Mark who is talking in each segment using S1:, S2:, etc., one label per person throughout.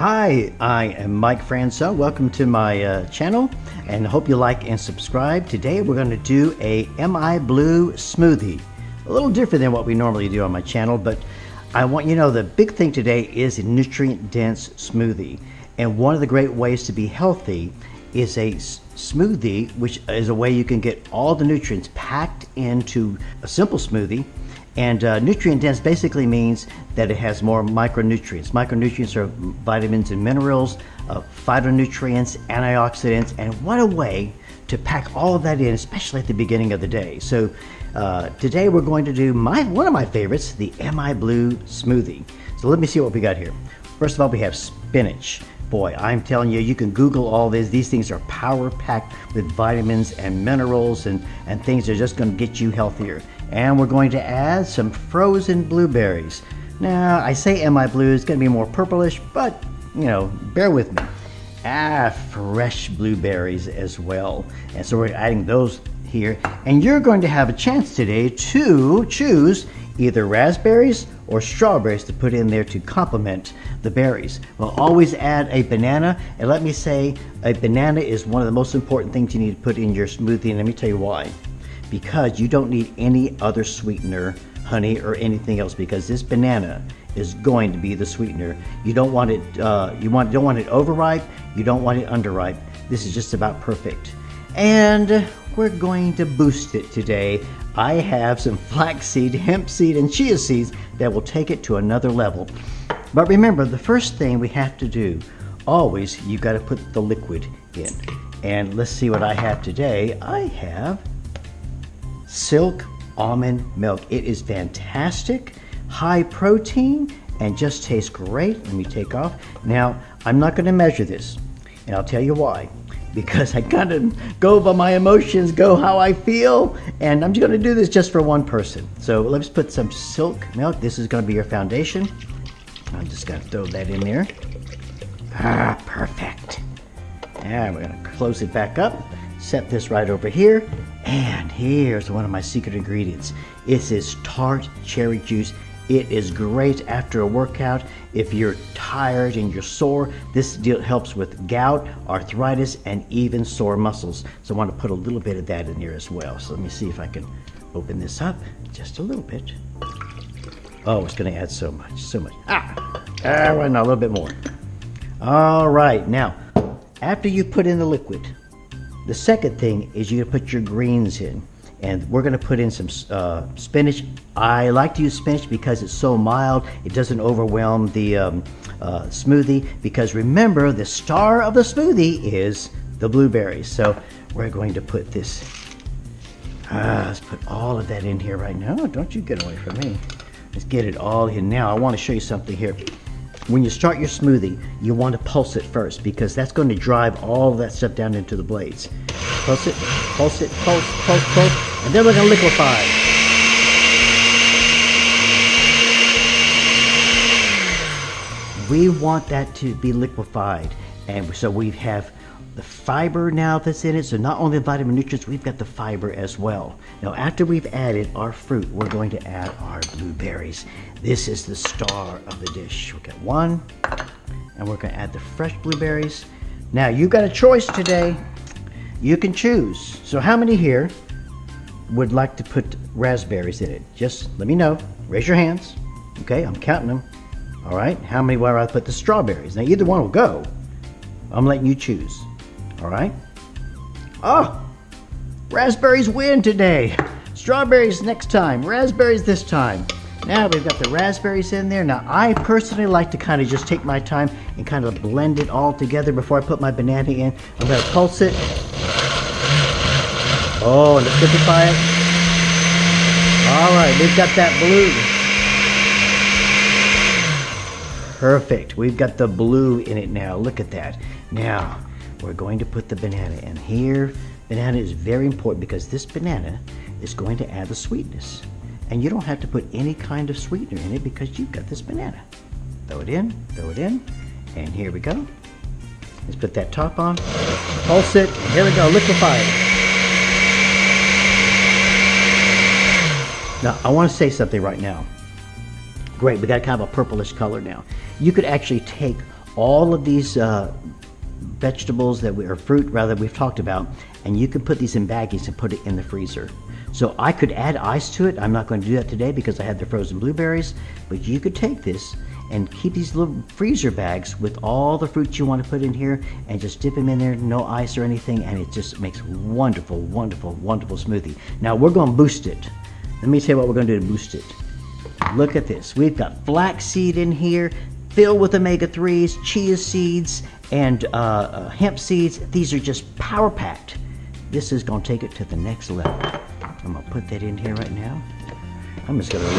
S1: Hi, I am Mike Franzone. Welcome to my channel, and I hope you like and subscribe. Today we're going to do a MI Blue smoothie. A little different than what we normally do on my channel, but I want you to know the big thing today is a nutrient-dense smoothie. And one of the great ways to be healthy is a smoothie, which is a way you can get all the nutrients packed into a simple smoothie. And nutrient dense basically means that it has more micronutrients. Micronutrients are vitamins and minerals, phytonutrients, antioxidants, and what a way to pack all of that in, especially at the beginning of the day. So today we're going to do one of my favorites, the MI Blue smoothie. So let me see what we got here. First of all, we have spinach. Boy, I'm telling you, you can Google all this. These things are power-packed with vitamins and minerals and things that are just going to get you healthier. And we're going to add some frozen blueberries. Now, I say MI Blue, it's going to be more purplish, but, you know, bear with me. Fresh blueberries as well. And so we're adding those here. And you're going to have a chance today to choose either raspberries or strawberries to put in there to complement the berries. We'll always add a banana, and let me say, a banana is one of the most important things you need to put in your smoothie, and let me tell you why. Because you don't need any other sweetener, honey, or anything else, because this banana is going to be the sweetener. You don't want it, don't want it overripe, you don't want it underripe. This is just about perfect. And we're going to boost it today. I have some flaxseed, hemp seed, and chia seeds that will take it to another level. But remember, the first thing we have to do, always, you got to put the liquid in. And let's see what I have today. I have silk almond milk. It is fantastic, high protein, and just tastes great. Let me take off. Now, I'm not going to measure this, and I'll tell you why. Because I kind of go by my emotions, go how I feel, and I'm just going to do this just for one person. So let's put some silk milk. This is going to be your foundation. I'm just going to throw that in there. Perfect. And we're going to close it back up. Set this right over here. And here's one of my secret ingredients. It is tart cherry juice. It is great after a workout. If you're tired and you're sore, this helps with gout, arthritis, and even sore muscles. So I want to put a little bit of that in there as well. So let me see if I can open this up just a little bit. Oh, it's going to add so much, so much. Right now, a little bit more. All right, now, after you put in the liquid, the second thing is you're going to put your greens in. And we're going to put in some spinach. I like to use spinach because it's so mild. It doesn't overwhelm the smoothie. Because remember, the star of the smoothie is the blueberries. So we're going to put this. Let's put all of that in here right now. Don't you get away from me. Let's get it all in now. I want to show you something here. When you start your smoothie, you want to pulse it first because that's going to drive all of that stuff down into the blades. Pulse it, pulse it, pulse, pulse, pulse, and then we're going to liquefy. We want that to be liquefied, and so we have the fiber now that's in it. So not only the vitamin nutrients, we've got the fiber as well. Now after we've added our fruit, we're going to add our blueberries. This is the star of the dish. We'll get one, and we're going to add the fresh blueberries. Now you've got a choice today. You can choose. So how many here would like to put raspberries in it? Just let me know. Raise your hands. Okay, I'm counting them. All right, how many would I put the strawberries? Now either one will go. I'm letting you choose. All right. Oh, raspberries win today. Strawberries next time. Raspberries this time. Now we've got the raspberries in there. Now I personally like to kind of just take my time and kind of blend it all together before I put my banana in. I'm going to pulse it. Oh, let's liquefy it. All right, we've got that blue. Perfect. We've got the blue in it now. Look at that. Now, we're going to put the banana in here. Banana is very important because this banana is going to add the sweetness. And you don't have to put any kind of sweetener in it because you've got this banana. Throw it in, and here we go. Let's put that top on. Pulse it, and here we go, liquefy it. Now, I want to say something right now. Great, we got kind of a purplish color now. You could actually take all of these vegetables or fruit rather, we've talked about, and you can put these in baggies and put it in the freezer. So I could add ice to it. I'm not going to do that today because I had the frozen blueberries, but you could take this and keep these little freezer bags with all the fruits you want to put in here and just dip them in there, no ice or anything, and it just makes wonderful, wonderful, wonderful smoothie. Now we're going to boost it. Let me tell you what we're going to do to boost it. Look at this. We've got flax seed in here, filled with omega-3s, chia seeds, and hemp seeds. These are just power-packed. This is going to take it to the next level. I'm going to put that in here right now. I'm just going to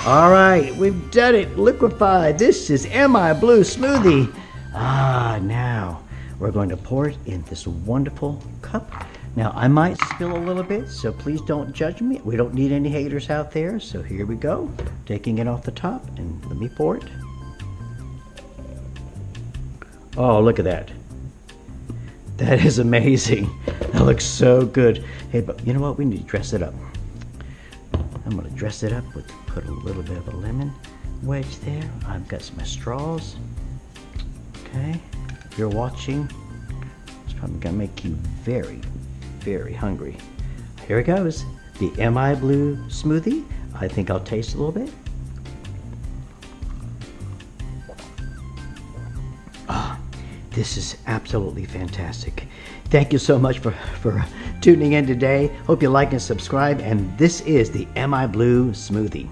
S1: All right, we've done it. Liquefied. This is MI Blue Smoothie. Now we're going to pour it in this wonderful cup. Now I might spill a little bit, so please don't judge me. We don't need any haters out there. So here we go. Taking it off the top, and let me pour it. Oh, look at that. That is amazing. That looks so good. Hey, but you know what? We need to dress it up. I'm going to dress it up with, put a little bit of a lemon wedge there. I've got some straws. Okay. If you're watching, it's probably going to make you very, very hungry. Here it goes. The MI Blue Smoothie. I think I'll taste a little bit. This is absolutely fantastic. Thank you so much for tuning in today. Hope you like and subscribe. And this is the MI Blue Smoothie.